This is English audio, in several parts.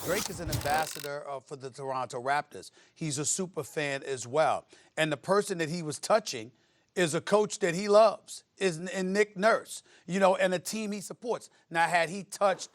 Drake is an ambassador for the Toronto Raptors. He's a super fan as well. And the person that he was touching is a coach that he loves, and Nick Nurse, and a team he supports. Now, had he touched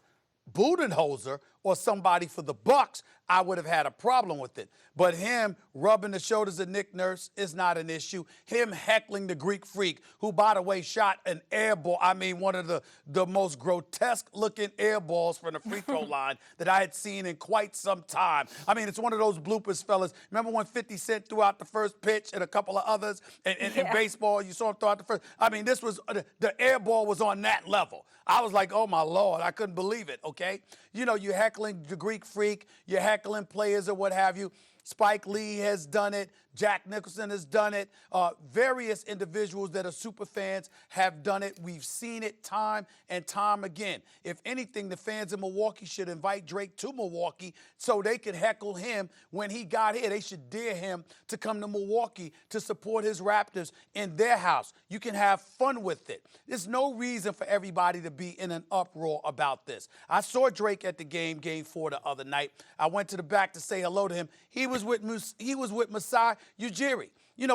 Budenholzer or somebody for the Bucks, I would have had a problem with it. But him rubbing the shoulders of Nick Nurse is not an issue. Him heckling the Greek Freak, who, by the way, shot an air ball. I mean, one of the most grotesque-looking air balls from the free throw line that I had seen in quite some time. I mean, it's one of those bloopers, fellas. Remember when 50 Cent threw out the first pitch and a couple of others in baseball? You saw him throw out the first. I mean, this was the air ball was on that level. I was like, oh, my Lord, I couldn't believe it, okay? You're heckling the Greek Freak, you're heckling players or what have you. Spike Lee has done it. Jack Nicholson has done it. Various individuals that are super fans have done it. We've seen it time and time again. If anything, the fans in Milwaukee should invite Drake to Milwaukee so they could heckle him when he got here. They should dare him to come to Milwaukee to support his Raptors in their house. You can have fun with it. There's no reason for everybody to be in an uproar about this. I saw Drake at the game 4 the other night. I went to the back to say hello to him. He was with Masai Ujiri,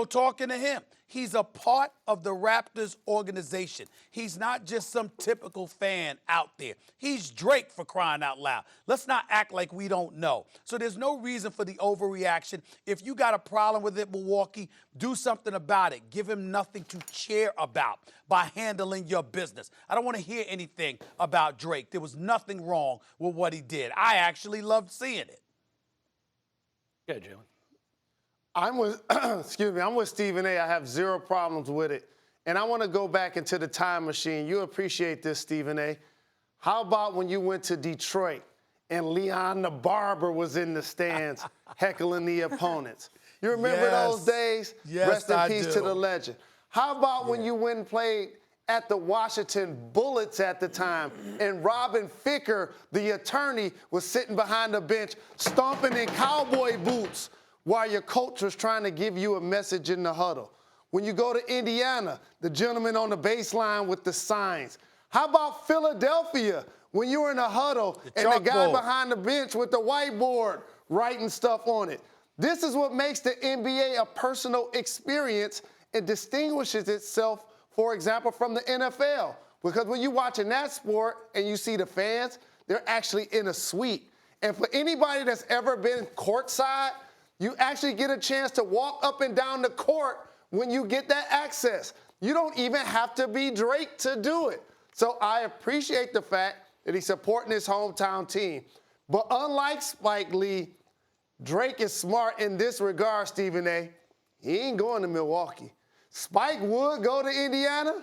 talking to him. He's a part of the Raptors organization. He's not just some typical fan out there. He's Drake, for crying out loud. Let's not act like we don't know. So there's no reason for the overreaction. If you got a problem with it, Milwaukee, do something about it. Give him nothing to cheer about by handling your business. I don't want to hear anything about Drake. There was nothing wrong with what he did. I actually loved seeing it. Yeah, Jalen. I'm with Stephen A. I have zero problems with it. And I want to go back into the time machine. You appreciate this, Stephen A. How about when you went to Detroit and Leon the Barber was in the stands heckling the opponents? You remember those days? Yes, Rest in peace to the legend. How about when you went and played at the Washington Bullets at the time, and Robin Ficker, the attorney, was sitting behind the bench stomping in cowboy boots while your coach was trying to give you a message in the huddle? When you go to Indiana, the gentleman on the baseline with the signs. How about Philadelphia, when you were in a huddle and the guy behind the bench with the whiteboard writing stuff on it? This is what makes the NBA a personal experience and distinguishes itself, for example, from the NFL. Because when you're watching that sport and you see the fans, they're actually in a suite. And for anybody that's ever been courtside, you actually get a chance to walk up and down the court when you get that access. You don't even have to be Drake to do it. So I appreciate the fact that he's supporting his hometown team. But unlike Spike Lee, Drake is smart in this regard, Stephen A. He ain't going to Milwaukee. Spike would go to Indiana.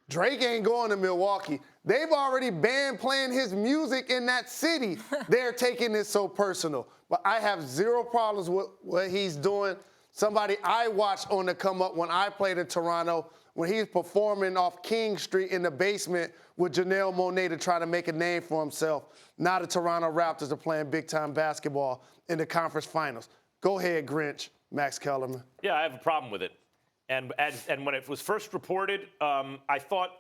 Drake ain't going to Milwaukee. They've already banned playing his music in that city. They're taking it so personal. But I have zero problems with what he's doing. Somebody I watched on the come up when I played in Toronto, when he's performing off King Street in the basement with Janelle Monáe to try to make a name for himself. Now the Toronto Raptors are playing big-time basketball in the conference finals. Go ahead, Grinch, Max Kellerman. Yeah, I have a problem with it. And when it was first reported, I thought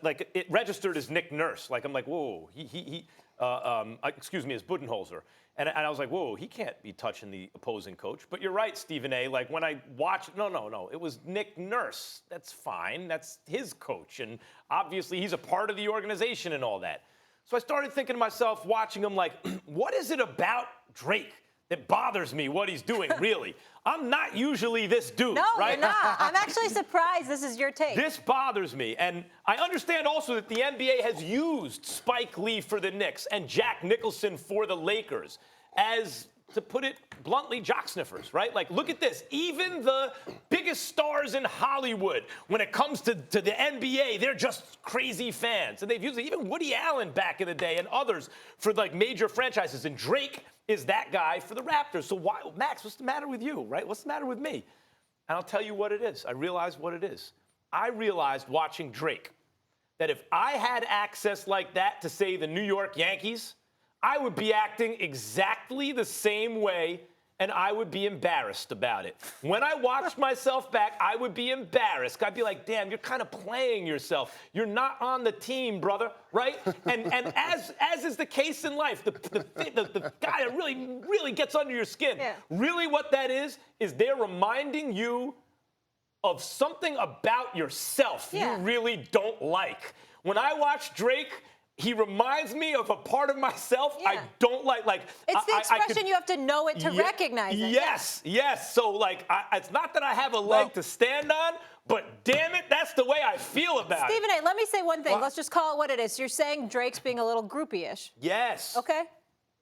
like it registered as Nick Nurse. Like I'm like, whoa, excuse me, as Budenholzer. And I was like, whoa, he can't be touching the opposing coach. But you're right, Stephen A. Like when I watched, no, it was Nick Nurse. That's fine. That's his coach. And obviously he's a part of the organization and all that. So I started thinking to myself, watching him, like, what is it about Drake that bothers me, what he's doing, really? I'm not usually this dude, no, right? You're not. I'm actually surprised this is your take. This bothers me. And I understand also that the NBA has used Spike Lee for the Knicks and Jack Nicholson for the Lakers as, to put it bluntly, jock sniffers, right? Like, look at this. Even the biggest stars in Hollywood, when it comes to the NBA, they're just crazy fans. And they've used it, even Woody Allen back in the day and others for, like, major franchises. And Drake is that guy for the Raptors. So why, Max, what's the matter with you, right? What's the matter with me? And I'll tell you what it is. I realized what it is. I realized watching Drake that if I had access like that to, say, the New York Yankees, I would be acting exactly the same way and I would be embarrassed about it. When I watched myself back, I would be embarrassed. I'd be like, damn, you're kind of playing yourself. You're not on the team, brother, right? And as is the case in life, the guy that really gets under your skin, really what that is they're reminding you of something about yourself you really don't like. When I watch Drake, he reminds me of a part of myself I don't like. It's the expression you have to know it to recognize it. Yes. So, it's not that I have a leg to stand on, but damn it, that's the way I feel about Stephen A., let me say one thing. Let's just call it what it is. You're saying Drake's being a little groupie-ish. Yes. Okay.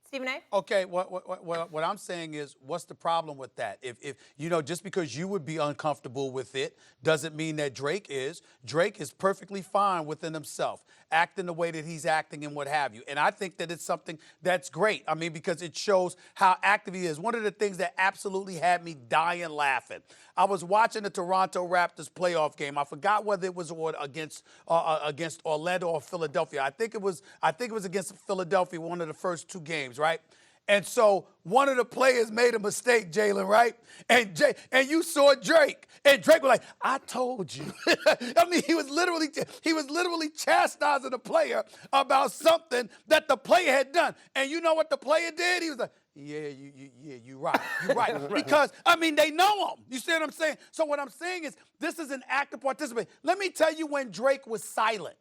Stephen A.? Okay, what I'm saying is, what's the problem with that? If just because you would be uncomfortable with it doesn't mean that Drake is. Drake is perfectly fine within himself, acting the way that he's acting and what have you. And I think that it's something that's great. I mean, because it shows how active he is. One of the things that absolutely had me dying laughing, I was watching the Toronto Raptors playoff game. I forgot whether it was against Orlando or Philadelphia. I think it was against Philadelphia, one of the first two games, right? And so one of the players made a mistake, Jalen, right? And you saw Drake, and Drake was like, "I told you." I mean, he was literally chastising the player about something that the player had done. And you know what the player did? He was like, "Yeah, you're right. You're right." Because, I mean, they know him. You see what I'm saying? So what I'm saying is, this is an active participant. Let me tell you when Drake was silent.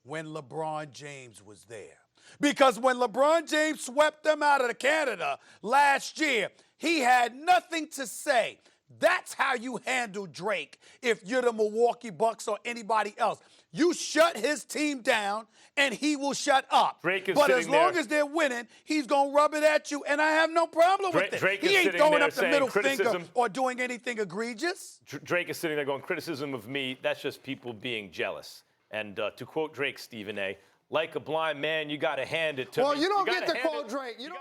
When LeBron James was there. Because when LeBron James swept them out of Canada last year, he had nothing to say. That's how you handle Drake if you're the Milwaukee Bucks or anybody else. You shut his team down, and he will shut up. But as long as they're winning, he's going to rub it at you, and I have no problem with it. He ain't throwing up the middle finger or doing anything egregious. Drake is sitting there going, criticism of me, that's just people being jealous. And to quote Drake, Stephen A., like a blind man, you got to hand it to me. Well, you don't get to quote Drake. You don't.